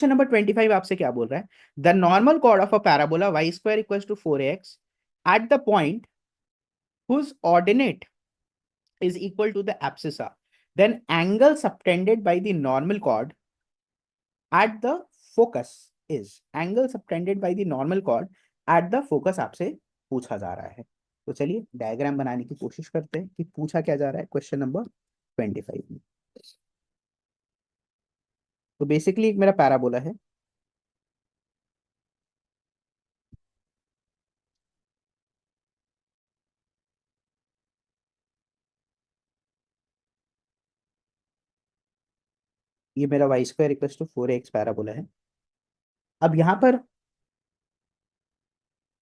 Question number 25 आपसे क्या बोल रहा है? The normal chord of a parabola y square equals to 4x at the point whose ordinate is equal to the abscissa, then angle subtended by the normal chord at the focus is angle subtended by the normal chord at the focus आपसे पूछा जा रहा है। तो चलिए diagram बनाने की कोशिश करते हैं कि पूछा क्या जा रहा है क्वेश्चन नंबर 25 में। तो बेसिकली एक मेरा पैराबोला है, ये मेरा y square equal to 4x parabola है। अब यहाँ पर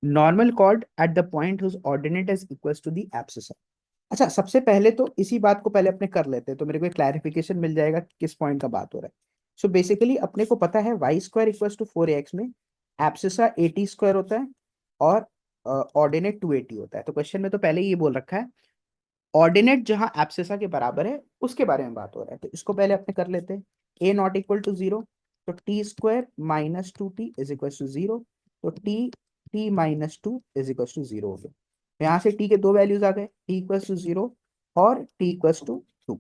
normal chord at the point whose ordinate is equals to the abscissa. अच्छा, सबसे पहले तो इसी बात को पहले अपने कर लेते हैं तो मेरे को क्लैरिफिकेशन मिल जाएगा कि किस पॉइंट का बात हो रहा है। सो बेसिकली अपने को पता है Y square equals to 4x में एब्सिसा 80 स्क्वायर होता है और ऑर्डिनेट 280 होता है। तो क्वेश्चन में तो पहले ही ये बोल रखा है ऑर्डिनेट जहां एब्सिसा के बराबर है उसके बारे में बात हो रहा है। तो इसको पहले अपने कर लेते हैं। ए नॉट इक्वल टू 0, तो t square minus 2t is equal to 0। तो t minus 2 is equal to 0 हो गया। यहाँ से टी के दो वैल्यूज आ गए, टी इक्वल टू 0 और टी इक्वल टू 2।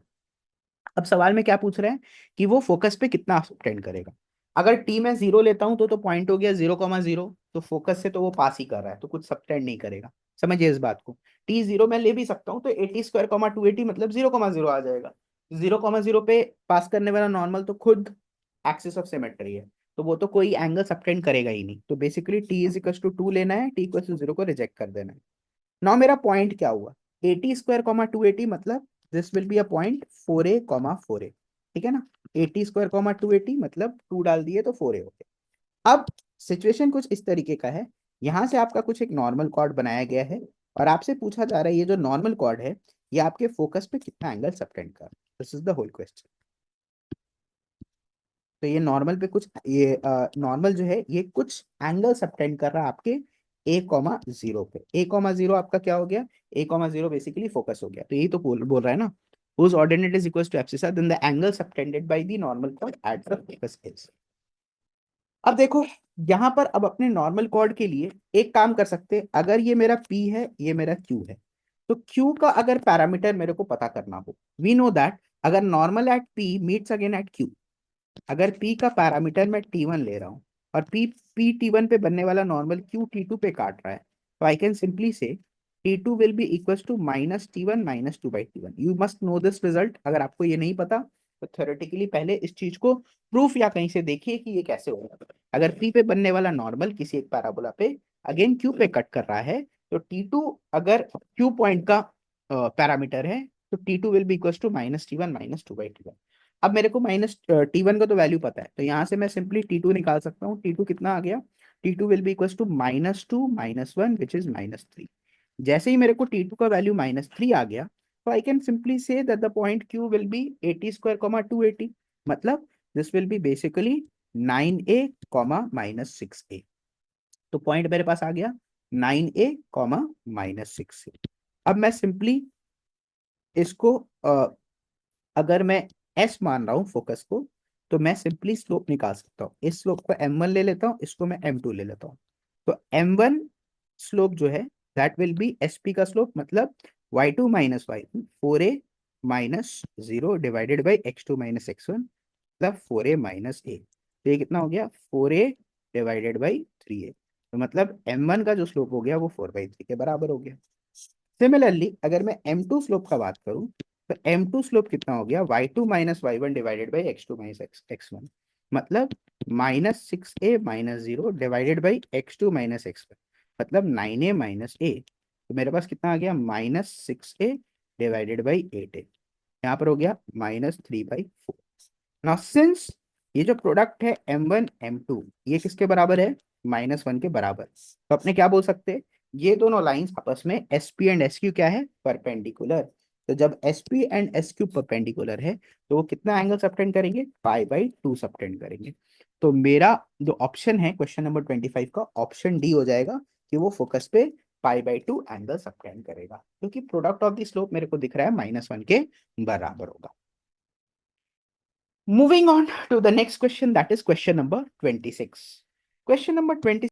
अब सवाल में क्या पूछ रहे हैं कि वो फोकस पे कितना अटेंड करेगा। अगर टी में 0 लेता हूं तो पॉइंट हो गया 0,0, तो फोकस से तो वो पास ही कर रहा है, तो कुछ सबटेंड नहीं करेगा। समझिए इस बात को। टी 0 में ले भी सकता हूँ तो 80 स्क्वायर कॉमा 280 मतलब 0,0 आ जाएगा। 0,0 पे पास करने वाला नॉर्मल तो खुद एक्सिस ऑफ सिमेट्री है, तो वो तो कोई एंगल सबटेंड करेगा ही नहीं। तो basically t is equal to 2 लेना है, टी इक्वल टू 0 को रिजेक्ट कर देना है। नाउ मेरा पॉइंट क्या हुआ, 80 स्क्वायर कॉमा 280 मतलब this will be a point 4a comma 4a। ठीक है ना, 80 स्क्वायर कॉमा 280 मतलब 2 डाल दिए तो 4a हो गया। अब सिचुएशन कुछ इस तरीके का है, यहां से आपका कुछ एक नॉर्मल कॉर्ड बनाया गया है और आपसे पूछा जा रहा है ये जो नॉर्मल कॉर्ड है ये आपके फोकस पे कितना एंगल सबटेंड कर। This is the whole question. तो ये नॉर्मल पे कुछ ये नॉर्मल जो है ये कुछ एंगल सबटेंड कर रहा है आपके ए कॉमा जीरो पे। ए कॉमा जीरो आपका क्या हो गया, ए कॉमा जीरो बेसिकली फोकस हो गया। तो यही तो बोल रहा है ना, whose ordinate is equals to abscissa then the angle subtended by the normal chord at the focus is। अब देखो यहाँ पर अब अपने नॉर्मल कॉर्ड के लिए एक काम कर सकते हैं। अगर ये मेरा P है ये मेरा Q है, तो Q का अगर पैरामीटर मेरे को पता करना हो, वी नो दैट अगर normal at P meets again at Q, अगर P का पैरामीटर मैं T1 ले रहा हूँ और P T1 पे बनने वाला नॉर्मल Q T2 पे काट रहा है, तो I can simply say T2 will be equal to minus T1 minus 2/T1। You must know this result. अगर आपको ये नहीं पता तो थ्योरेटिकली पहले इस चीज को प्रूफ या कहीं से देखिए कि ये कैसे होगा। अगर P पे बनने वाला नॉर्मल किसी एक पैराबोला पे अगेन Q पे कट कर रहा है, तो T2 अगर Q पॉइंट का पैरामीटर है तो T2 will be equal to minus T1 minus 2/T1। अब मेरे को माइनस T1 का तो वैल्यू पता है, तो यहाँ से मैं सिंपली T2 निकाल सकता हूँ। T2 कितना आ गया, T2 will be equal to -2 -1 which is -3। जैसे ही मेरे को T2 का वैल्यू -3 आ गया, तो I can simply say that the point Q will be 80 square comma 280 मतलब this will be basically 9a comma -6a। तो पॉइंट मेरे पास आ गया 9a कॉमा -6a। अब मैं सिंपली इसको अगर मैं एस मान रहा हूँ फोकस को, तो मैं सिंपली स्लोप निकाल सकता हूँ। इस स्लोप को m1 ले लेता हूँ, इसको मैं m2 ले लेता हूँ। तो m1 स्लोप जो है दैट विल बी sp का स्लोप मतलब y2 minus y2 4a minus 0 divided by x2 minus x1 मतलब 4a माइनस a। तो ये कितना हो गया 4a डिवाइडेड बाई 3a। तो मतलब m1 का जो स्लोप हो गया वो 4/3 के बराबर हो गया। सिमिलरली अगर मैं m2 स्लोप का बात करूं तो m2 स्लोप कितना हो गया y2 minus y1 divided by x2 minus x1 मतलब -6a minus 0 divided by x2 minus x1 मतलब 9a माइनस a। तो मेरे पास कितना आ गया -6a डिवाइडेड बाई 8a। यहाँ पर हो गया -3/4। नाउ सिंस ये जो प्रोडक्ट है m1 m2 ये किसके बराबर है, -1 के बराबर। तो अपने क्या बोल सकते हैं, ये दोनों लाइंस आपस में SP एंड SQ क्या है, परपेंडिकुलर। तो जब SP एंड SQ परपेंडिकुलर है तो वो कितना एंगल सबटेंड करेंगे, π/2 सबटेंड करेंगे। तो मेरा जो ऑप्शन है क्वेश्चन नंबर 25 का ऑप्शन डी हो जाएगा कि वो फोकस पे π/2 एंगल सबटेंड करेगा, क्योंकि प्रोडक्ट ऑफ द स्लोप मेरे को दिख रहा है -1 के बराबर होगा। Moving on to the next question, that is question number 26. Question number 26